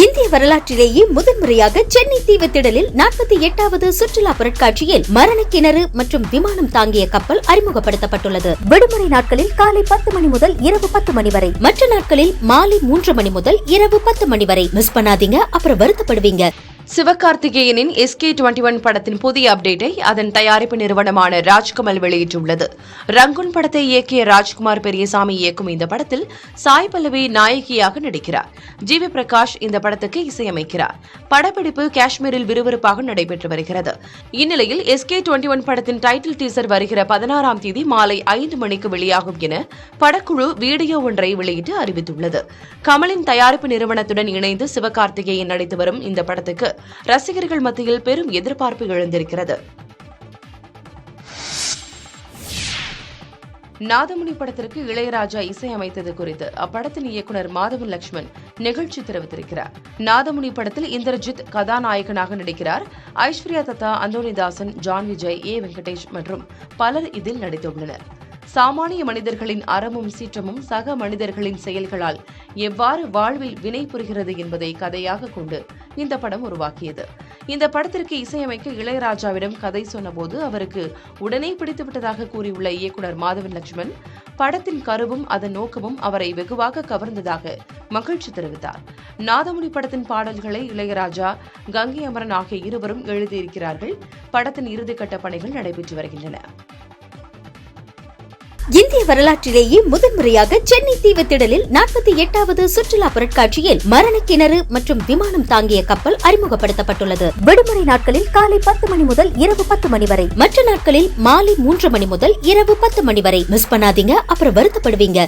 இந்திய வரலாற்றிலேயே முதன்முறையாக சென்னை தீவுத்திடலில் 48வது சுற்றுலா பொருட்காட்சியில் மரண கிணறு மற்றும் விமானம் தாங்கிய கப்பல் அறிமுகப்படுத்தப்பட்டுள்ளது. விடுமுறை நாட்களில் காலை 10 மணி முதல் இரவு 10 மணி வரை, மற்ற நாட்களில் மாலை 3 மணி முதல் இரவு 10 மணி வரை. மிஸ் பண்ணாதீங்க, அப்புறம் வருத்தப்படுவீங்க. சிவகார்த்திகேயனின் SK21 படத்தின் புதிய அப்டேட்டை அதன் தயாரிப்பு நிறுவனமான ராஜ்கமல் வெளியிட்டுள்ளது. ரங்குன் படத்தை இயக்கிய ராஜ்குமார் பெரியசாமி இயக்கும் இந்த படத்தில் சாய் பல்லவி நாயகியாக நடிக்கிறார். ஜிவி பிரகாஷ் இந்த படத்துக்கு இசையமைக்கிறார். படப்பிடிப்பு காஷ்மீரில் விறுவிறுப்பாக நடைபெற்று வருகிறது. இந்நிலையில் SK21 படத்தின் டைட்டில் டீசர் வருகிற 16ஆம் தேதி மாலை 5 மணிக்கு வெளியாகும் என படக்குழு வீடியோ ஒன்றை வெளியிட்டு அறிவித்துள்ளது. கமலின் தயாரிப்பு நிறுவனத்துடன் இணைந்து சிவகார்த்திகேயன் நடித்து வரும் இந்த படத்துக்கு ரசிகர்கள் மத்தியில் பெரும் எதிர்பார்ப்பு எழுந்திருக்கிறது. நாதமுனி படத்திற்கு இளையராஜா இசையமைத்தது குறித்து அப்படத்தின் இயக்குநர் மாதவன் லட்சுமண் நிகழ்ச்சி தெரிவித்திருக்கிறார். நாதமுனி படத்தில் இந்திரஜித் கதாநாயகனாக நடிக்கிறார். ஐஸ்வர்யா தத்தா, அந்தோனிதாசன், ஜான் விஜய், வெங்கடேஷ் மற்றும் பலர் இதில் நடித்துள்ளனர். சாமானிய மனிதர்களின் அறமும் சீற்றமும் சக மனிதர்களின் செயல்களால் எவ்வாறு வாழ்வில் வினை புரிகிறது என்பதை கதையாக கொண்டு இந்த படம் உருவாக்கியது. இந்த படத்திற்கு இசையமைக்க இளையராஜாவிடம் கதை சொன்னபோது அவருக்கு உடனே பிடித்துவிட்டதாக கூறியுள்ள இயக்குநர் மாதவன் லட்சுமண், படத்தின் கருவும் அதன் நோக்கமும் அவரை வெகுவாக கவர்ந்ததாக மகிழ்ச்சி தெரிவித்தார். நாதமுனி படத்தின் பாடல்களை இளையராஜா, கங்கை அமரன் ஆகிய இருவரும் எழுதியிருக்கிறார்கள். படத்தின் இறுதிக்கட்ட பணிகள் நடைபெற்று வருகின்றன. இந்திய வரலாற்றிலேயே முதன்முறையாக சென்னை தீவுத்திடலில் 48வது சுற்றுலா பொருட்காட்சியில் மரண கிணறு மற்றும் விமானம் தாங்கிய கப்பல் அறிமுகப்படுத்தப்பட்டுள்ளது. விடுமுறை நாட்களில் காலை 10 மணி முதல் இரவு 10 மணி வரை, மற்ற நாட்களில் மாலை 3 மணி முதல் இரவு 10 மணி வரை. மிஸ் பண்ணாதீங்க, அப்புறம் வருத்தப்படுவீங்க.